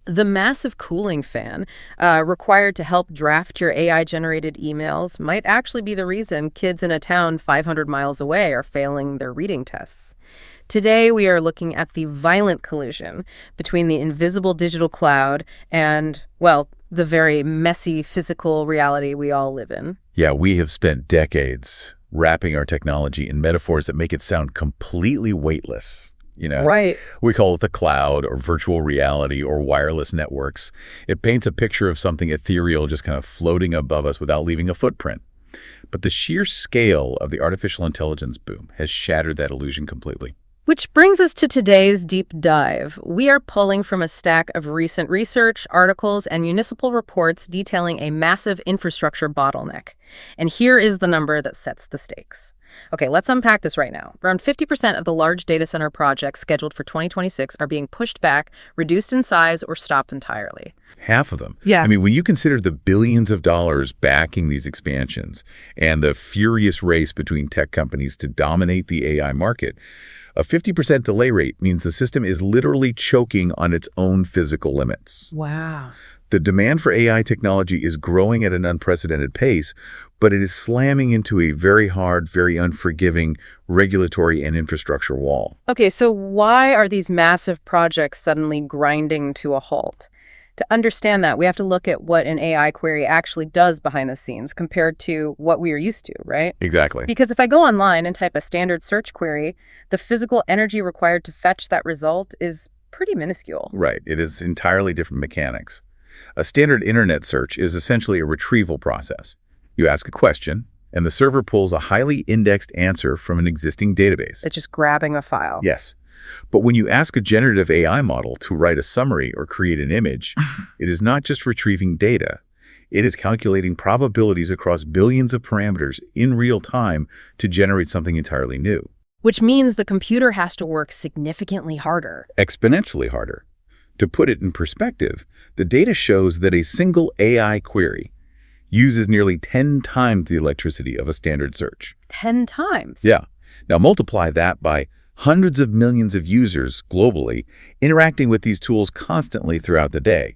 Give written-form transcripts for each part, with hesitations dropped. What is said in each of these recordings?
The massive cooling fan required to help draft your AI-generated emails might actually be the reason kids in a town 500 miles away are failing their reading tests. Today, we are looking at the violent collision between the invisible digital cloud and, well, the very messy physical reality we all live in. Yeah, we have spent decades wrapping our technology in metaphors that make it sound completely weightless. Right. We call it the cloud or virtual reality or wireless networks. It paints a picture of something ethereal just kind of floating above us without leaving a footprint. But the sheer scale of the artificial intelligence boom has shattered that illusion completely. Which brings us to today's deep dive. We are pulling from a stack of recent research, articles, and municipal reports detailing a massive infrastructure bottleneck. And here is the number that sets the stakes. Okay, let's unpack this right now. Around 50% of the large data center projects scheduled for 2026 are being pushed back, reduced in size, or stopped entirely. Half of them. Yeah. I mean, when you consider the billions of dollars backing these expansions and the furious race between tech companies to dominate the AI market, a 50% delay rate means the system is literally choking on its own physical limits. Wow. The demand for AI technology is growing at an unprecedented pace, but it is slamming into a very hard, very unforgiving regulatory and infrastructure wall. Okay, so why are these massive projects suddenly grinding to a halt? To understand that, we have to look at what an AI query actually does behind the scenes compared to what we are used to, right? Exactly. Because if I go online and type a standard search query, the physical energy required to fetch that result is pretty minuscule. Right. It is entirely different mechanics. A standard internet search is essentially a retrieval process. You ask a question, and the server pulls a highly indexed answer from an existing database. It's just grabbing a file. Yes. But when you ask a generative AI model to write a summary or create an image, it is not just retrieving data. It is calculating probabilities across billions of parameters in real time to generate something entirely new. Which means the computer has to work significantly harder. Exponentially harder. To put it in perspective, the data shows that a single AI query uses nearly 10 times the electricity of a standard search. 10 times? Yeah. Now multiply that by hundreds of millions of users globally interacting with these tools constantly throughout the day.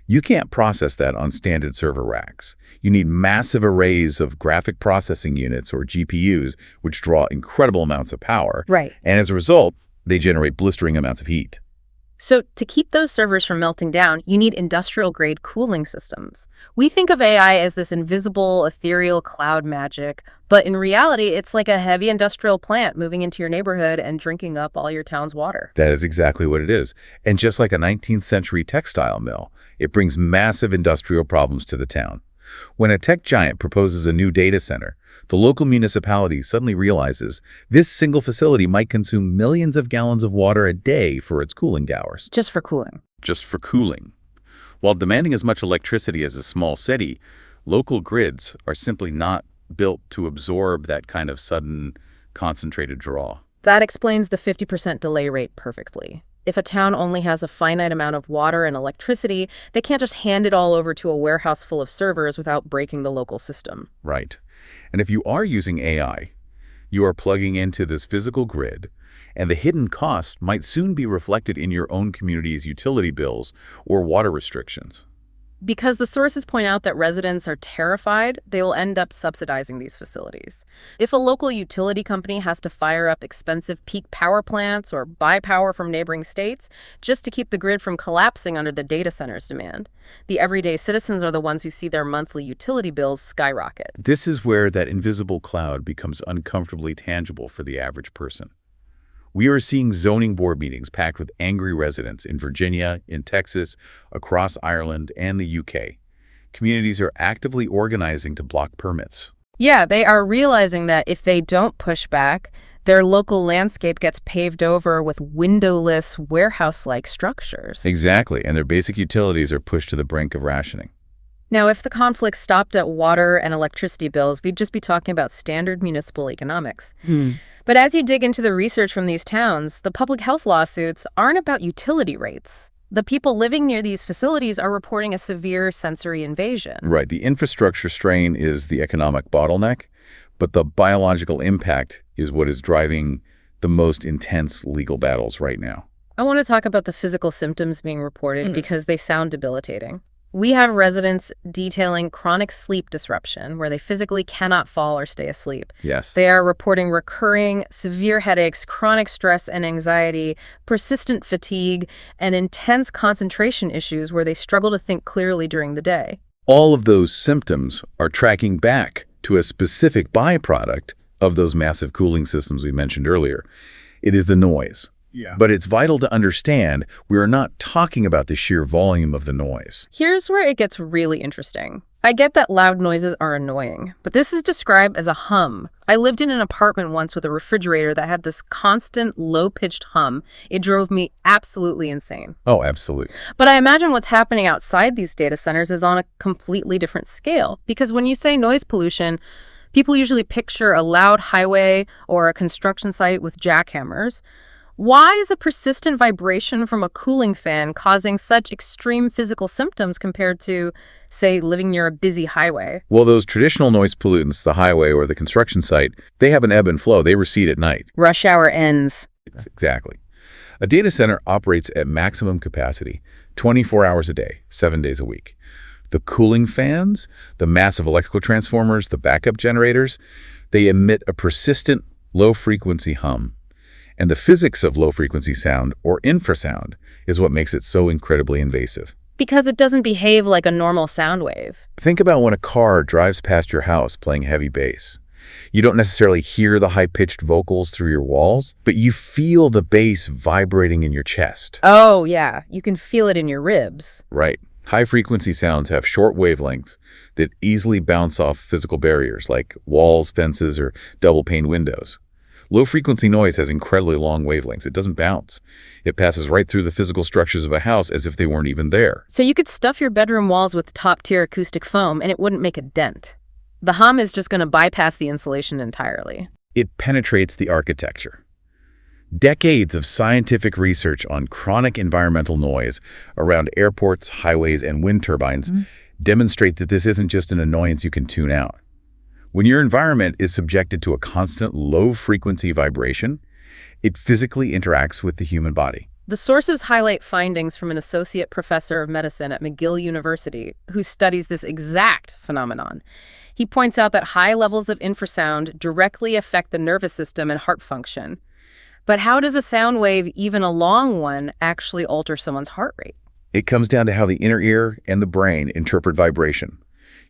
You can't process that on standard server racks. You need massive arrays of graphic processing units or GPUs, which draw incredible amounts of power. Right. And as a result, they generate blistering amounts of heat. So to keep those servers from melting down, you need industrial-grade cooling systems. We think of AI as this invisible, ethereal cloud magic, but in reality, it's like a heavy industrial plant moving into your neighborhood and drinking up all your town's water. That is exactly what it is. And just like a 19th century textile mill, it brings massive industrial problems to the town. When a tech giant proposes a new data center, the local municipality suddenly realizes this single facility might consume millions of gallons of water a day for its cooling towers. Just for cooling. Just for cooling. While demanding as much electricity as a small city, local grids are simply not built to absorb that kind of sudden, concentrated draw. That explains the 50% delay rate perfectly. If a town only has a finite amount of water and electricity, they can't just hand it all over to a warehouse full of servers without breaking the local system. Right. And if you are using AI, you are plugging into this physical grid, and the hidden cost might soon be reflected in your own community's utility bills or water restrictions. Because the sources point out that residents are terrified, they will end up subsidizing these facilities. If a local utility company has to fire up expensive peak power plants or buy power from neighboring states just to keep the grid from collapsing under the data center's demand, the everyday citizens are the ones who see their monthly utility bills skyrocket. This is where that invisible cloud becomes uncomfortably tangible for the average person. We are seeing zoning board meetings packed with angry residents in Virginia, in Texas, across Ireland, and the UK. Communities are actively organizing to block permits. Yeah, they are realizing that if they don't push back, their local landscape gets paved over with windowless, warehouse-like structures. Exactly, and their basic utilities are pushed to the brink of rationing. Now, if the conflict stopped at water and electricity bills, we'd just be talking about standard municipal economics. But as you dig into the research from these towns, the public health lawsuits aren't about utility rates. The people living near these facilities are reporting a severe sensory invasion. Right. The infrastructure strain is the economic bottleneck, but the biological impact is what is driving the most intense legal battles right now. I want to talk about the physical symptoms being reported because they sound debilitating. We have residents detailing chronic sleep disruption, where they physically cannot fall or stay asleep. Yes. They are reporting recurring severe headaches, chronic stress and anxiety, persistent fatigue, and intense concentration issues where they struggle to think clearly during the day. All of those symptoms are tracking back to a specific byproduct of those massive cooling systems we mentioned earlier. It is the noise. Yeah. But it's vital to understand we are not talking about the sheer volume of the noise. Here's where it gets really interesting. I get that loud noises are annoying, but this is described as a hum. I lived in an apartment once with a refrigerator that had this constant, low-pitched hum. It drove me absolutely insane. Oh, absolutely. But I imagine what's happening outside these data centers is on a completely different scale. Because when you say noise pollution, people usually picture a loud highway or a construction site with jackhammers. Why is a persistent vibration from a cooling fan causing such extreme physical symptoms compared to, say, living near a busy highway? Well, those traditional noise pollutants, the highway or the construction site, they have an ebb and flow. They recede at night. Rush hour ends. Exactly. A data center operates at maximum capacity, 24 hours a day, 7 days a week. The cooling fans, the massive electrical transformers, the backup generators, they emit a persistent low-frequency hum. And the physics of low-frequency sound, or infrasound, is what makes it so incredibly invasive. Because it doesn't behave like a normal sound wave. Think about when a car drives past your house playing heavy bass. You don't necessarily hear the high-pitched vocals through your walls, but you feel the bass vibrating in your chest. Oh, yeah. You can feel it in your ribs. Right. High-frequency sounds have short wavelengths that easily bounce off physical barriers like walls, fences, or double-pane windows. Low-frequency noise has incredibly long wavelengths. It doesn't bounce. It passes right through the physical structures of a house as if they weren't even there. So you could stuff your bedroom walls with top-tier acoustic foam and it wouldn't make a dent. The hum is just going to bypass the insulation entirely. It penetrates the architecture. Decades of scientific research on chronic environmental noise around airports, highways, and wind turbines demonstrate that this isn't just an annoyance you can tune out. When your environment is subjected to a constant low-frequency vibration, it physically interacts with the human body. The sources highlight findings from an associate professor of medicine at McGill University who studies this exact phenomenon. He points out that high levels of infrasound directly affect the nervous system and heart function. But how does a sound wave, even a long one, actually alter someone's heart rate? It comes down to how the inner ear and the brain interpret vibration.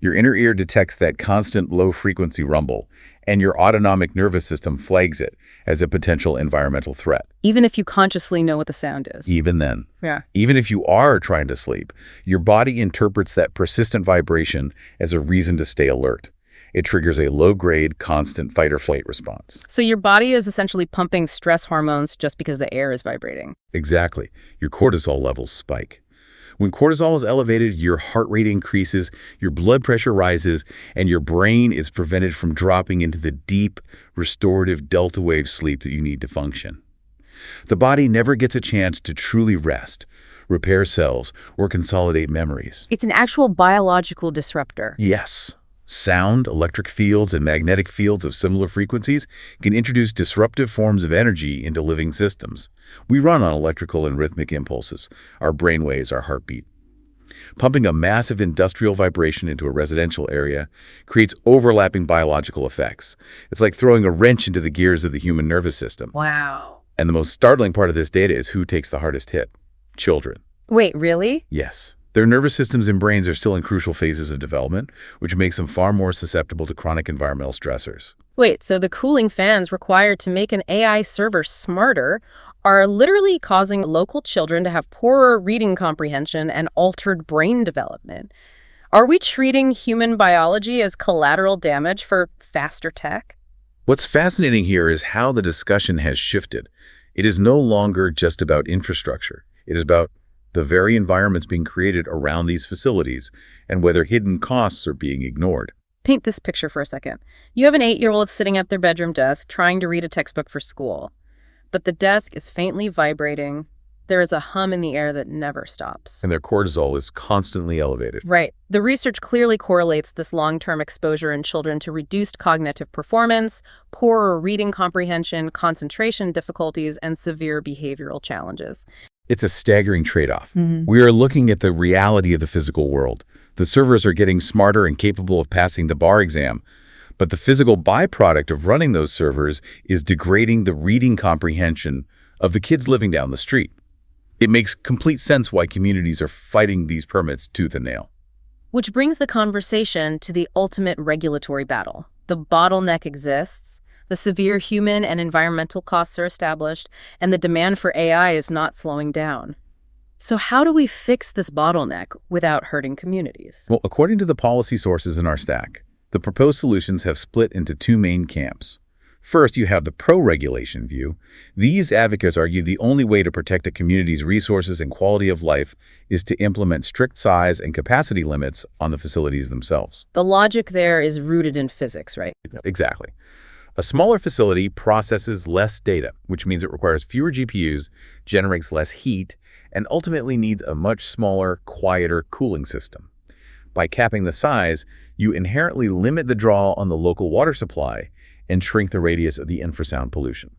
Your inner ear detects that constant low-frequency rumble, and your autonomic nervous system flags it as a potential environmental threat. Even if you consciously know what the sound is. Even then. Yeah. Even if you are trying to sleep, your body interprets that persistent vibration as a reason to stay alert. It triggers a low-grade, constant fight-or-flight response. So your body is essentially pumping stress hormones just because the air is vibrating. Exactly. Your cortisol levels spike. When cortisol is elevated, your heart rate increases, your blood pressure rises, and your brain is prevented from dropping into the deep, restorative delta wave sleep that you need to function. The body never gets a chance to truly rest, repair cells, or consolidate memories. It's an actual biological disruptor. Yes. Sound, electric fields, and magnetic fields of similar frequencies can introduce disruptive forms of energy into living systems. We run on electrical and rhythmic impulses, our brainwaves, our heartbeat. Pumping a massive industrial vibration into a residential area creates overlapping biological effects. It's like throwing a wrench into the gears of the human nervous system. Wow. And the most startling part of this data is who takes the hardest hit. Children. Wait, really? Yes. Their nervous systems and brains are still in crucial phases of development, which makes them far more susceptible to chronic environmental stressors. Wait, so the cooling fans required to make an AI server smarter are literally causing local children to have poorer reading comprehension and altered brain development. Are we treating human biology as collateral damage for faster tech? What's fascinating here is how the discussion has shifted. It is no longer just about infrastructure. It is about the very environments being created around these facilities and whether hidden costs are being ignored. Paint this picture for a second. You have an 8-year-old sitting at their bedroom desk trying to read a textbook for school. But the desk is faintly vibrating. There is a hum in the air that never stops. And their cortisol is constantly elevated. Right. The research clearly correlates this long-term exposure in children to reduced cognitive performance, poorer reading comprehension, concentration difficulties, and severe behavioral challenges. It's a staggering trade-off. We are looking at the reality of the physical world. The servers are getting smarter and capable of passing the bar exam, but the physical byproduct of running those servers is degrading the reading comprehension of the kids living down the street. It makes complete sense why communities are fighting these permits tooth and nail. Which brings the conversation to the ultimate regulatory battle. The bottleneck exists, the severe human and environmental costs are established, and the demand for AI is not slowing down. So how do we fix this bottleneck without hurting communities? Well, according to the policy sources in our stack, the proposed solutions have split into two main camps. First, you have the pro-regulation view. These advocates argue the only way to protect a community's resources and quality of life is to implement strict size and capacity limits on the facilities themselves. The logic there is rooted in physics, right? Exactly. A smaller facility processes less data, which means it requires fewer GPUs, generates less heat, and ultimately needs a much smaller, quieter cooling system. By capping the size, you inherently limit the draw on the local water supply and shrink the radius of the infrasound pollution.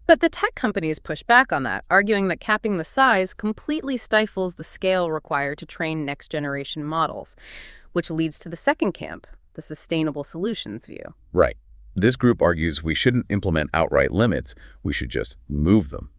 But the tech companies push back on that, arguing that capping the size completely stifles the scale required to train next-generation models, which leads to the second camp, the sustainable solutions view. Right. This group argues we shouldn't implement outright limits, we should just move them.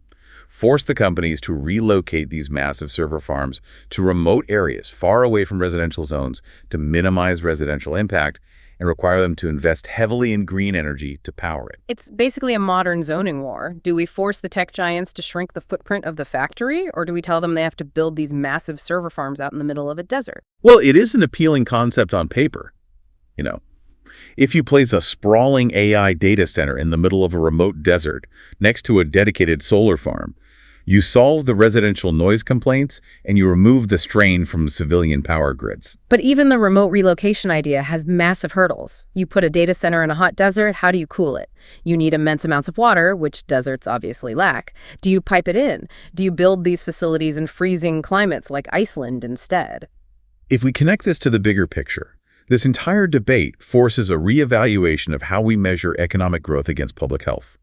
Force the companies to relocate these massive server farms to remote areas far away from residential zones to minimize residential impact and require them to invest heavily in green energy to power it. It's basically a modern zoning war. Do we force the tech giants to shrink the footprint of the factory, or do we tell them they have to build these massive server farms out in the middle of a desert? Well, it is an appealing concept on paper. If you place a sprawling AI data center in the middle of a remote desert next to a dedicated solar farm, you solve the residential noise complaints and you remove the strain from civilian power grids. But even the remote relocation idea has massive hurdles. You put a data center in a hot desert, how do you cool it? You need immense amounts of water, which deserts obviously lack. Do you pipe it in? Do you build these facilities in freezing climates like Iceland instead? If we connect this to the bigger picture, this entire debate forces a reevaluation of how we measure economic growth against public health.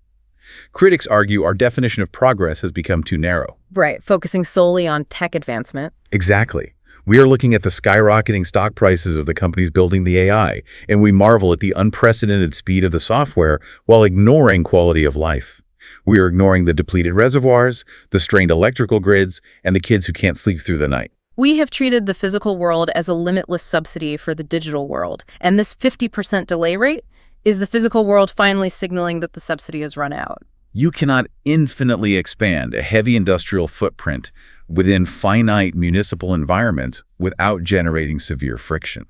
Critics argue our definition of progress has become too narrow. Right, focusing solely on tech advancement. Exactly. We are looking at the skyrocketing stock prices of the companies building the AI, and we marvel at the unprecedented speed of the software while ignoring quality of life. We are ignoring the depleted reservoirs, the strained electrical grids, and the kids who can't sleep through the night. We have treated the physical world as a limitless subsidy for the digital world, and this 50% delay rate is the physical world finally signaling that the subsidy has run out. You cannot infinitely expand a heavy industrial footprint within finite municipal environments without generating severe friction.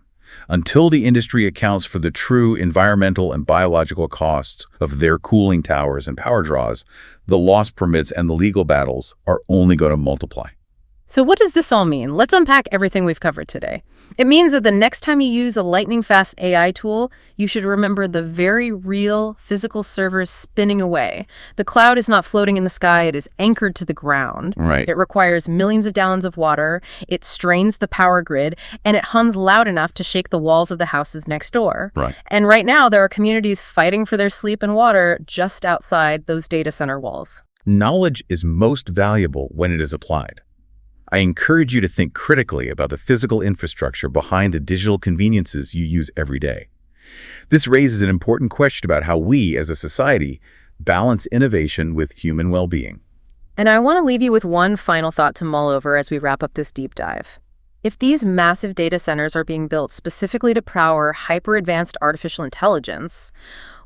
Until the industry accounts for the true environmental and biological costs of their cooling towers and power draws, the loss permits and the legal battles are only going to multiply. So what does this all mean? Let's unpack everything we've covered today. It means that the next time you use a lightning-fast AI tool, you should remember the very real physical servers spinning away. The cloud is not floating in the sky, it is anchored to the ground. Right. It requires millions of gallons of water, it strains the power grid, and it hums loud enough to shake the walls of the houses next door. Right. And right now, there are communities fighting for their sleep and water just outside those data center walls. Knowledge is most valuable when it is applied. I encourage you to think critically about the physical infrastructure behind the digital conveniences you use every day. This raises an important question about how we, as a society, balance innovation with human well-being. And I want to leave you with one final thought to mull over as we wrap up this deep dive. If these massive data centers are being built specifically to power hyper-advanced artificial intelligence,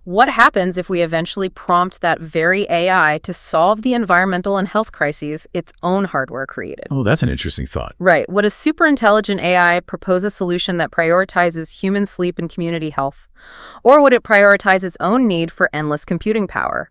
what happens if we eventually prompt that very AI to solve the environmental and health crises its own hardware created? Oh, that's an interesting thought. Right. Would a super intelligent AI propose a solution that prioritizes human sleep and community health? Or would it prioritize its own need for endless computing power?